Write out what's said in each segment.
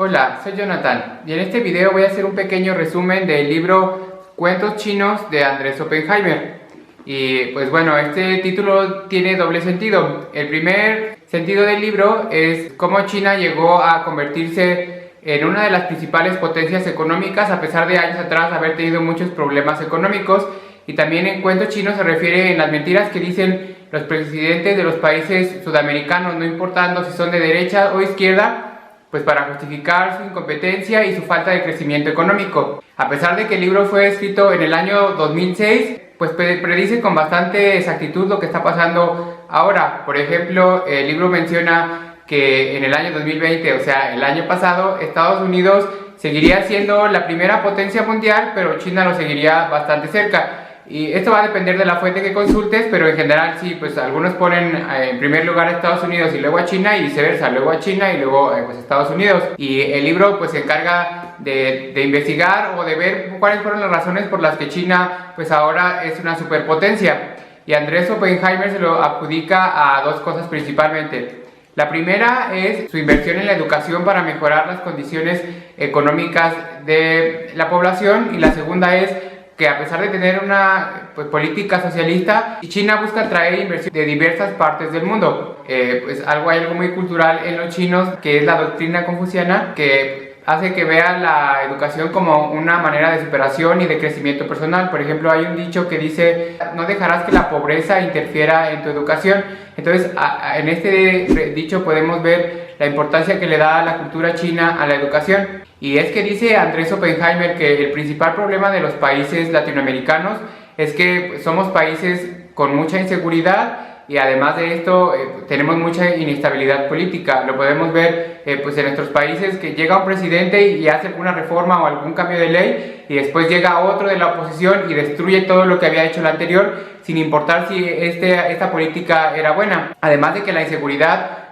Hola, soy Jonathan y en este video voy a hacer un pequeño resumen del libro Cuentos chinos de Andrés Oppenheimer. Y pues bueno, este título tiene doble sentido. El primer sentido del libro es cómo China llegó a convertirse en una de las principales potencias económicas a pesar de años atrás haber tenido muchos problemas económicos. Y también en Cuentos chinos se refiere en las mentiras que dicen los presidentes de los países sudamericanos, no importando si son de derecha o izquierda, pues para justificar su incompetencia y su falta de crecimiento económico. A pesar de que el libro fue escrito en el año 2006, pues predice con bastante exactitud lo que está pasando ahora. Por ejemplo, el libro menciona que en el año 2020, o sea, el año pasado, Estados Unidos seguiría siendo la primera potencia mundial, pero China lo seguiría bastante cerca. Y esto va a depender de la fuente que consultes, pero en general sí, pues algunos ponen en primer lugar a Estados Unidos y luego a China y viceversa, luego a China y luego pues a Estados Unidos. Y el libro pues se encarga de investigar o de ver cuáles fueron las razones por las que China pues ahora es una superpotencia. Y Andrés Oppenheimer se lo adjudica a dos cosas principalmente. La primera es su inversión en la educación para mejorar las condiciones económicas de la población, y la segunda es que a pesar de tener una política socialista, China busca atraer inversión de diversas partes del mundo. Hay algo muy cultural en los chinos, que es la doctrina confuciana, que hace que vean la educación como una manera de superación y de crecimiento personal. Por ejemplo, hay un dicho que dice: no dejarás que la pobreza interfiera en tu educación. Entonces, en este dicho podemos ver la importancia que le da la cultura china a la educación. Y es que dice Andrés Oppenheimer que el principal problema de los países latinoamericanos es que somos países con mucha inseguridad, y además de esto tenemos mucha inestabilidad política. Lo podemos ver en nuestros países, que llega un presidente y hace alguna reforma o algún cambio de ley, y después llega otro de la oposición y destruye todo lo que había hecho el anterior, sin importar si esta política era buena. Además de que la inseguridad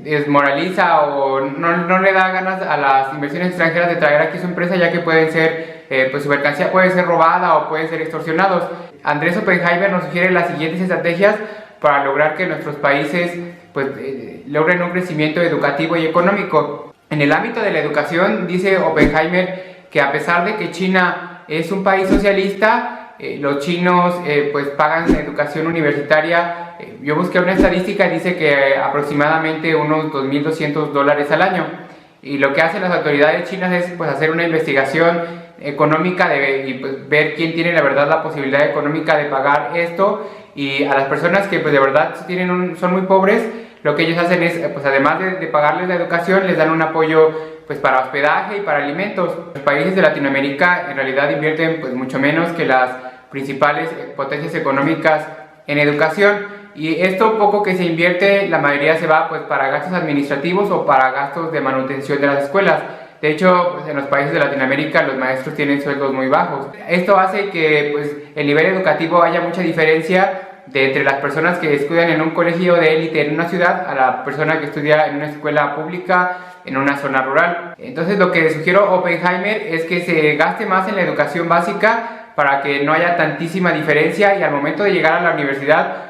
desmoraliza o no le da ganas a las inversiones extranjeras de traer aquí su empresa, ya que pueden ser, su mercancía puede ser robada o pueden ser extorsionados. Andrés Oppenheimer nos sugiere las siguientes estrategias para lograr que nuestros países logren un crecimiento educativo y económico. En el ámbito de la educación, dice Oppenheimer que a pesar de que China es un país socialista, los chinos pagan educación universitaria. Yo busqué una estadística y dice que aproximadamente unos $2,200 al año. Y lo que hacen las autoridades chinas es hacer una investigación económica y ver quién tiene la verdad la posibilidad económica de pagar esto. Y a las personas que de verdad son muy pobres, lo que ellos hacen es, además de pagarles la educación, les dan un apoyo para hospedaje y para alimentos. Los países de Latinoamérica en realidad invierten mucho menos que las principales potencias económicas en educación, y esto poco que se invierte, la mayoría se va para gastos administrativos o para gastos de manutención de las escuelas. De hecho, en los países de Latinoamérica los maestros tienen sueldos muy bajos. Esto hace que el nivel educativo haya mucha diferencia entre las personas que estudian en un colegio de élite en una ciudad a la persona que estudia en una escuela pública en una zona rural. Entonces, lo que sugiero Oppenheimer es que se gaste más en la educación básica para que no haya tantísima diferencia, y al momento de llegar a la universidad,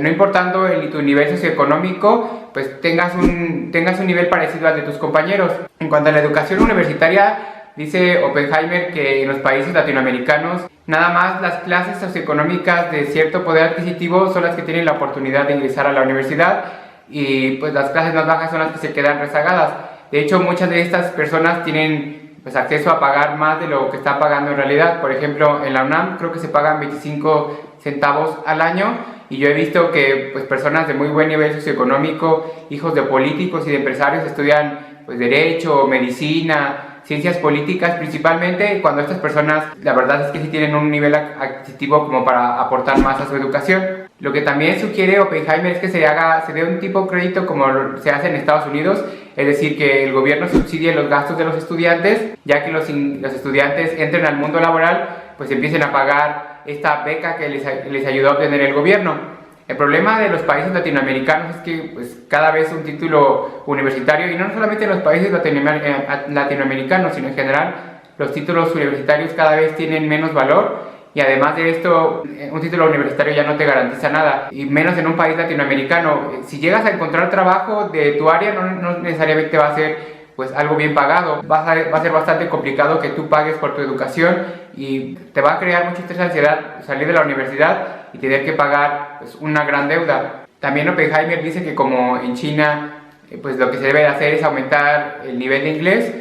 no importando tu nivel socioeconómico, tengas un nivel parecido al de tus compañeros. En cuanto a la educación universitaria, dice Oppenheimer que en los países latinoamericanos nada más las clases socioeconómicas de cierto poder adquisitivo son las que tienen la oportunidad de ingresar a la universidad, y las clases más bajas son las que se quedan rezagadas. De hecho, muchas de estas personas tienen acceso a pagar más de lo que están pagando en realidad. Por ejemplo, en la UNAM creo que se pagan 25 centavos al año, y yo he visto que personas de muy buen nivel socioeconómico, hijos de políticos y de empresarios, estudian derecho, medicina, ciencias políticas principalmente, cuando estas personas la verdad es que sí tienen un nivel adquisitivo como para aportar más a su educación. Lo que también sugiere Oppenheimer es que se dé un tipo de crédito como se hace en Estados Unidos, es decir, que el gobierno subsidie los gastos de los estudiantes, ya que los estudiantes entren al mundo laboral, empiecen a pagar esta beca que les ayudó a obtener el gobierno. El problema de los países latinoamericanos es que cada vez un título universitario, y no solamente en los países latinoamericanos, sino en general, los títulos universitarios cada vez tienen menos valor, y además de esto, un título universitario ya no te garantiza nada, y menos en un país latinoamericano. Si llegas a encontrar trabajo de tu área, no necesariamente va a ser pues algo bien pagado. Va a ser bastante complicado que tú pagues por tu educación y te va a crear mucha estrés y ansiedad salir de la universidad y tener que pagar pues una gran deuda. También Oppenheimer dice que como en China pues lo que se debe hacer es aumentar el nivel de inglés,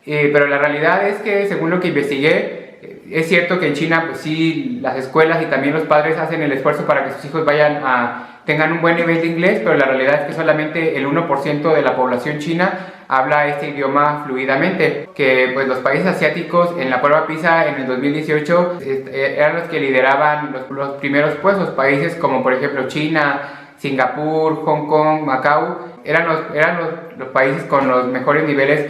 pero la realidad es que según lo que investigué, es cierto que en China pues sí, las escuelas y también los padres hacen el esfuerzo para que sus hijos tengan un buen nivel de inglés, pero la realidad es que solamente el 1% de la población china habla este idioma fluidamente, que pues los países asiáticos en la prueba PISA en el 2018 eran los que lideraban los primeros puestos. Países como por ejemplo China, Singapur, Hong Kong, Macao, eran los países con los mejores niveles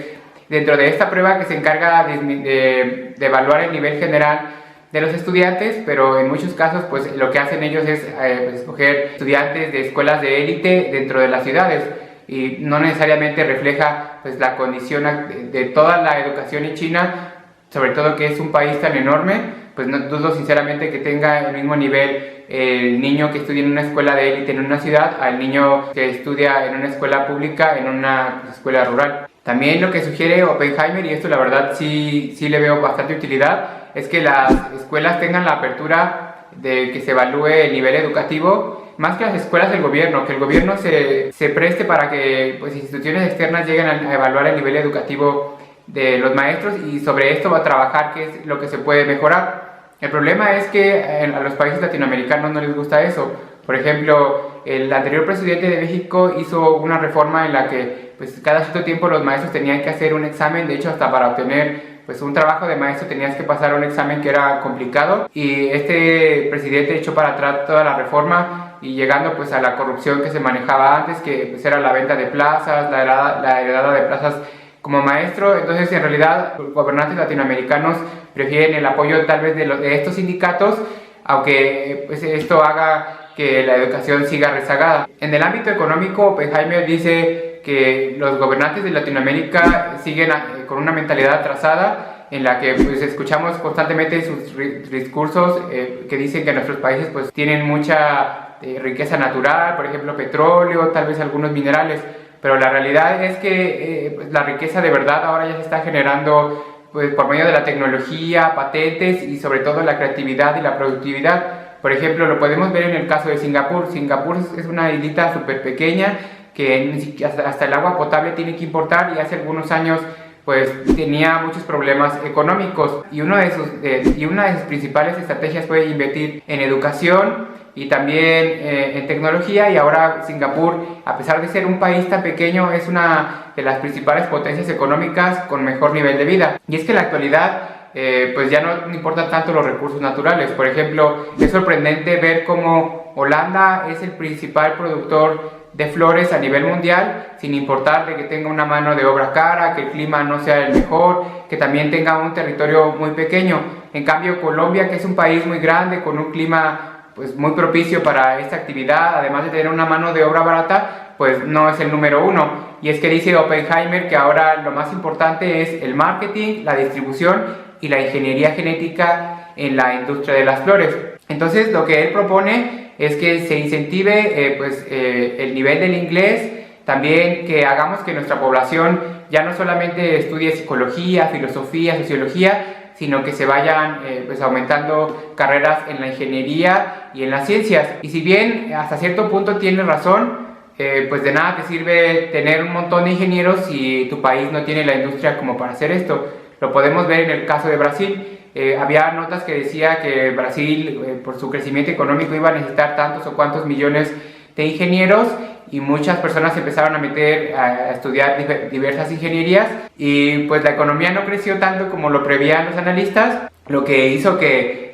dentro de esta prueba que se encarga de evaluar el nivel general de los estudiantes, pero en muchos casos pues lo que hacen ellos es pues, escoger estudiantes de escuelas de élite dentro de las ciudades y no necesariamente refleja pues la condición de toda la educación en China, sobre todo que es un país tan enorme. Pues no dudo sinceramente que tenga el mismo nivel el niño que estudia en una escuela de élite en una ciudad al niño que estudia en una escuela pública en una escuela rural. También lo que sugiere Oppenheimer, y esto la verdad sí le veo bastante utilidad, es que las escuelas tengan la apertura de que se evalúe el nivel educativo, más que las escuelas del gobierno, que el gobierno se preste para que pues, instituciones externas lleguen a evaluar el nivel educativo de los maestros y sobre esto va a trabajar qué es lo que se puede mejorar. El problema es que a los países latinoamericanos no les gusta eso. Por ejemplo, el anterior presidente de México hizo una reforma en la que pues, cada cierto tiempo los maestros tenían que hacer un examen, de hecho hasta para obtener pues, un trabajo de maestro tenías que pasar un examen que era complicado, y este presidente echó para atrás toda la reforma y llegando pues, a la corrupción que se manejaba antes, que pues, era la venta de plazas, la heredada de plazas como maestro. Entonces en realidad los gobernantes latinoamericanos prefieren el apoyo tal vez de estos sindicatos, aunque pues, esto haga que la educación siga rezagada. En el ámbito económico, Oppenheimer dice que los gobernantes de Latinoamérica siguen con una mentalidad atrasada en la que pues, escuchamos constantemente sus discursos que dicen que nuestros países pues, tienen mucha riqueza natural, por ejemplo petróleo, tal vez algunos minerales, pero la realidad es que pues, la riqueza de verdad ahora ya se está generando pues, por medio de la tecnología, patentes y sobre todo la creatividad y la productividad. Por ejemplo, lo podemos ver en el caso de Singapur. Singapur es una islita súper pequeña que hasta el agua potable tiene que importar, y hace algunos años pues tenía muchos problemas económicos, y una de sus principales estrategias fue invertir en educación y también en tecnología, y ahora Singapur, a pesar de ser un país tan pequeño, es una de las principales potencias económicas con mejor nivel de vida. Y es que en la actualidad pues ya no importan tanto los recursos naturales. Por ejemplo, es sorprendente ver cómo Holanda es el principal productor de flores a nivel mundial, sin importar de que tenga una mano de obra cara, que el clima no sea el mejor, que también tenga un territorio muy pequeño. En cambio, Colombia, que es un país muy grande, con un clima pues, muy propicio para esta actividad, además de tener una mano de obra barata, pues no es el número uno. Y es que dice Oppenheimer que ahora lo más importante es el marketing, la distribución y la ingeniería genética en la industria de las flores. Entonces lo que él propone es que se incentive el nivel del inglés, también que hagamos que nuestra población ya no solamente estudie psicología, filosofía, sociología, sino que se vayan aumentando carreras en la ingeniería y en las ciencias. Y si bien hasta cierto punto tiene razón, pues de nada te sirve tener un montón de ingenieros si tu país no tiene la industria como para hacer esto. Lo podemos ver en el caso de Brasil. Había notas que decía que Brasil, por su crecimiento económico, iba a necesitar tantos o cuantos millones de ingenieros, y muchas personas empezaron a a estudiar diversas ingenierías, y pues la economía no creció tanto como lo prevían los analistas, lo que hizo que,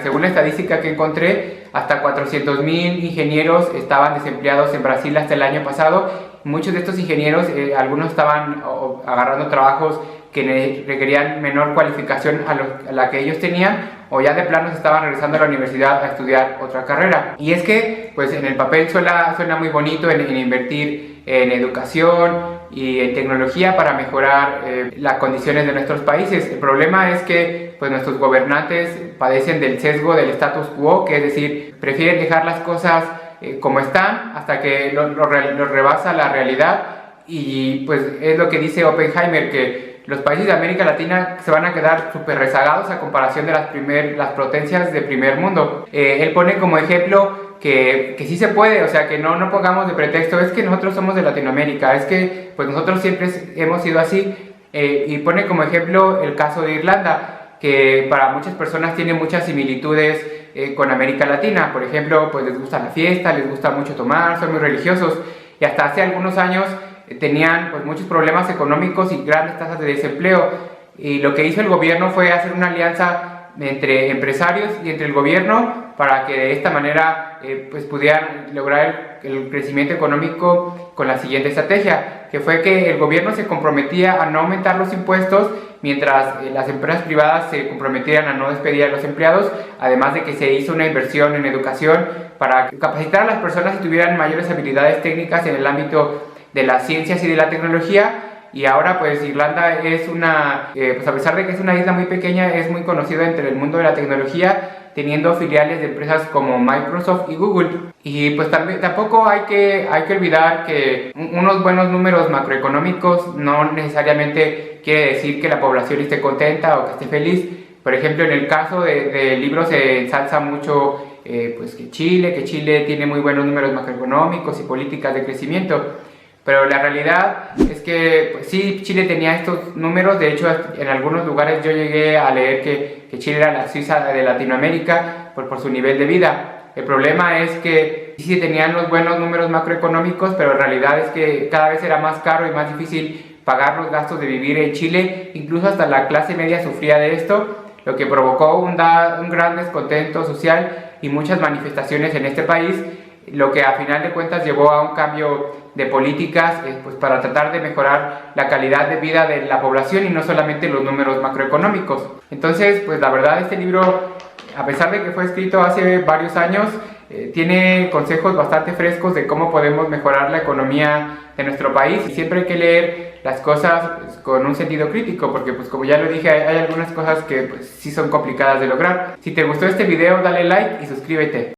según la estadística que encontré, hasta 400,000 ingenieros estaban desempleados en Brasil hasta el año pasado. Muchos de estos ingenieros, algunos estaban agarrando trabajos que requerían menor cualificación a la que ellos tenían, o ya de plano se estaban regresando a la universidad a estudiar otra carrera. Y es que pues en el papel suena muy bonito en invertir en educación y en tecnología para mejorar las condiciones de nuestros países. El problema es que pues nuestros gobernantes padecen del sesgo del status quo, que es decir, prefieren dejar las cosas como están hasta que lo rebasa la realidad, y pues es lo que dice Oppenheimer, que los países de América Latina se van a quedar súper rezagados a comparación de las potencias de primer mundo. Él pone como ejemplo que sí se puede, o sea, que no pongamos de pretexto, es que nosotros somos de Latinoamérica, es que pues nosotros siempre hemos sido así, y pone como ejemplo el caso de Irlanda, que para muchas personas tiene muchas similitudes con América Latina. Por ejemplo, pues les gusta la fiesta, les gusta mucho tomar, son muy religiosos, y hasta hace algunos años tenían pues muchos problemas económicos y grandes tasas de desempleo, y lo que hizo el gobierno fue hacer una alianza entre empresarios y entre el gobierno para que de esta manera pues pudieran lograr el crecimiento económico con la siguiente estrategia, que fue que el gobierno se comprometía a no aumentar los impuestos mientras las empresas privadas se comprometieran a no despedir a los empleados, además de que se hizo una inversión en educación para capacitar a las personas y tuvieran mayores habilidades técnicas en el ámbito de las ciencias y de la tecnología. Y ahora pues Irlanda es pues a pesar de que es una isla muy pequeña, es muy conocida entre el mundo de la tecnología, teniendo filiales de empresas como Microsoft y Google. Y pues tampoco hay que olvidar que unos buenos números macroeconómicos no necesariamente quiere decir que la población esté contenta o que esté feliz. Por ejemplo, en el caso del libro se ensalza mucho pues que Chile tiene muy buenos números macroeconómicos y políticas de crecimiento. Pero la realidad es que pues sí, Chile tenía estos números. De hecho, en algunos lugares yo llegué a leer que Chile era la Suiza de Latinoamérica por su nivel de vida. El problema es que sí tenían los buenos números macroeconómicos, pero en realidad es que cada vez era más caro y más difícil pagar los gastos de vivir en Chile. Incluso hasta la clase media sufría de esto, lo que provocó un gran descontento social y muchas manifestaciones en este país, lo que a final de cuentas llevó a un cambio de políticas pues para tratar de mejorar la calidad de vida de la población y no solamente los números macroeconómicos. Entonces, pues la verdad este libro, a pesar de que fue escrito hace varios años, tiene consejos bastante frescos de cómo podemos mejorar la economía de nuestro país, y siempre hay que leer las cosas pues, con un sentido crítico, porque pues como ya lo dije, hay algunas cosas que pues, sí son complicadas de lograr. Si te gustó este video, dale like y suscríbete.